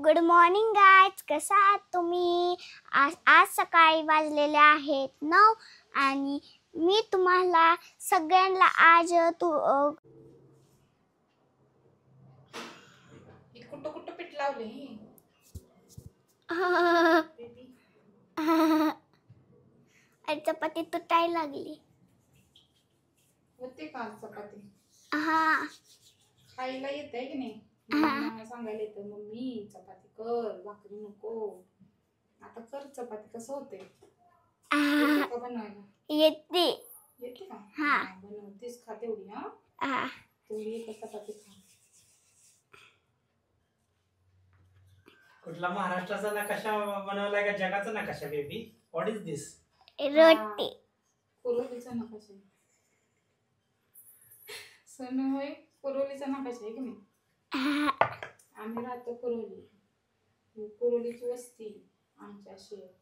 Good morning guys, कसा आहात तुम्ही? आज सकाळी वाजलेले आहेत 9 आणि मी तुम्हाला सगळ्यांना आज कुठं कुठं पीठ लावले चपाती तुटायला लागली होते का चपाती? हा खायला येते की नाही? मम्मा सांगायला येतं मम्मी चपाती कर, भाकरी नको. आता कर चपाती. कसं होते का बनवायला? येते येते का? हा बनवतेस खा तेवढी. हा तेवढी एक चपाती खा. कुठला महाराष्ट्राचा नकाशा बनवलाय का जगाचा नकाशा बेबी? व्हॉट इज दिस? रोटी कुरोलीचा नकाशा. सण होय कुरोलीचा नकाशा आहे की नाही? आम्ही राहतो कुरोली. कुरोलीची वस्ती आमच्या शेत.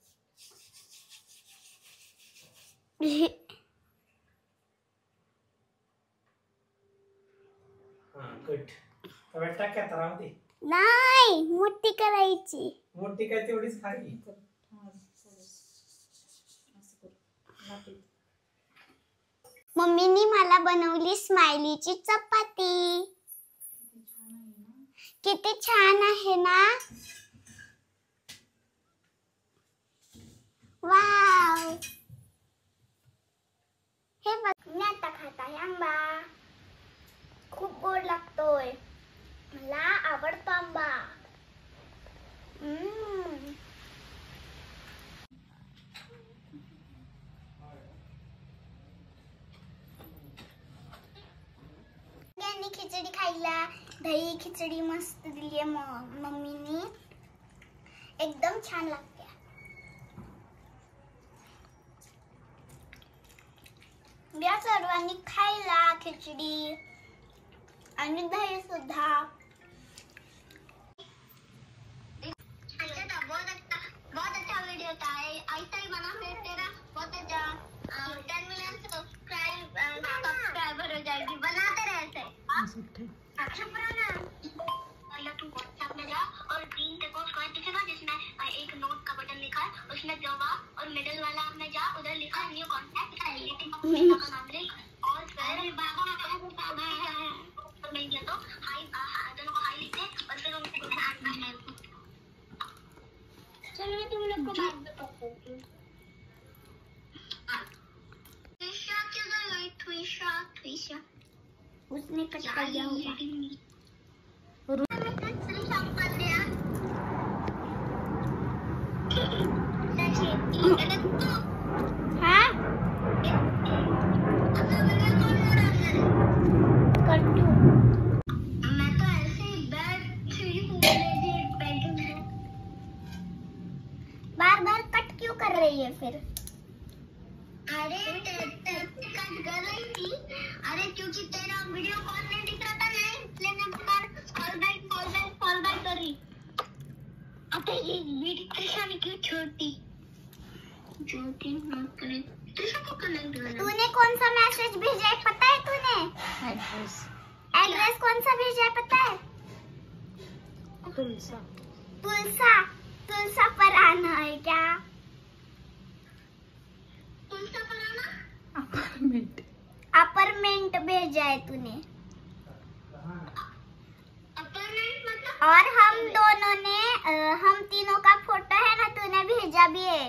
गुड. तव्यात टाक्यात राहू दे. नाही, मोठी करायची. मोठी काय तेवढीच खाली. मम्मीनी मला बनवली स्माइलीची चपाती. किती छान आहे ना? वाव. हे बघ, मी आता खात आहे आंबा. खूप गोड लागतोय. मला आवडतो आंबा. खिचडी खायला. दही खिचडी मस्त दिली आहे मम्मीनी. एकदम छान लागते. या सर्वांनी खायला खिचडी आणि दही सुद्धा. बहुत अच्छा वीडियो था. ऐसा ही बना फिर तेरा बहुत अच्छा 10 मिलियन सब्सक्राइबर हो जाएगी. बनाते रहे ऐसे. अच्छा पुराना. पहले तू व्हाट्सएप में जा और ग्रीन टेको स्क्वायर दिखेगा जिसमें एक नोट का बटन लिखा है. उसमें जवाब और मिडिल वाला में जा, उधर लिखा है न्यू कॉन्टैक्ट. लेकिन का नाम लिख और फिर मैं गया तो हाई दोनों को हाई लिखते और फिर उनको ऐड करना है. चलो मैं तुम लोग को बात बताती हूँ. ट्विशा उसने कट कर दिया होगा. हाँ मैं तो ऐसे ही बैठी हूँ. बार बार कट क्यों कर रही है फिर? अरे कट कर रही थी. अरे क्योंकि तेरा वीडियो कॉल नहीं दिख रहा था ना, इसलिए मैं कॉल बैक कर रही. अब ये मेरी त्रिशा ने क्यों छोड़ी? जो कि मत करे. त्रिशा को कनेक्ट करना. तूने कौन सा मैसेज भेजा है पता है? तूने एड्रेस कौन सा भेजा है पता है? तुलसा पर आना है क्या? अपार्टमेंट भेजा है तूने. और हम दोनों ने हम तीनों का फोटो है ना, तूने भेजा भी है.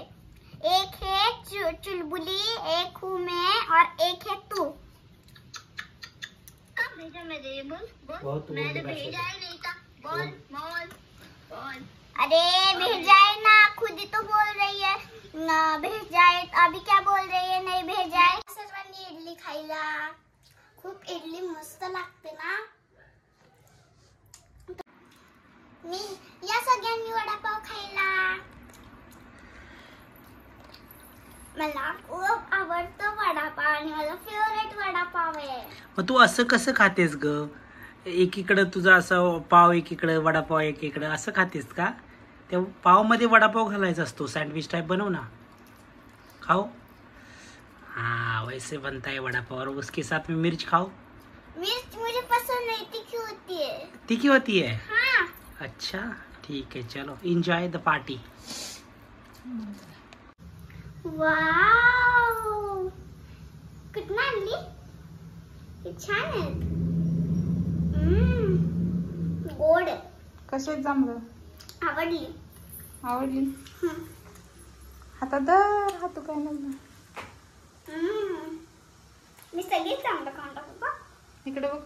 एक है चुलबुली, एक हूँ मैं और एक है तू. कब भेजा मैंने? ये बोल. मैंने भेजा ही नहीं था. बोल. अरे भेजा है ना, खुद ही तो बोल रही है ना भेजा है. अभी क्या बोल रही है नहीं भेजा है? सर्वांनी इडली खायला. खूप इडली मस्त लागते ना. मी या सगळ्यांनी वडापाव खायला. मला खूप आवडतो वडापाव आणि माझा फेवरेट वडापाव आहे. मग तू असं कसं खातेस ग? एकीकडे तुझा असं पाव, एकीकडे वडापाव, एकीकडे असं खातेस का? त्या पाव मध्ये वडापाव घालायचा असतो. सँडविच टाइप बनव ना, खाओ. हाँ वैसे बनता है वडापाव. और उसके साथ में मिर्च खाओ. मिर्च मुझे पसंद नहीं, तीखी होती है. तीखी होती है? हाँ. अच्छा ठीक आहे, चलो एन्जॉय द पार्टी. वाव, कुठून आणली? हे छान आहेत. गोड. कशात जमलं? आवडली. आवडली. हातात धर, हातू काय लागलं. मी सगळीच चांगलं खाऊन टाकू का? इकडे बघ.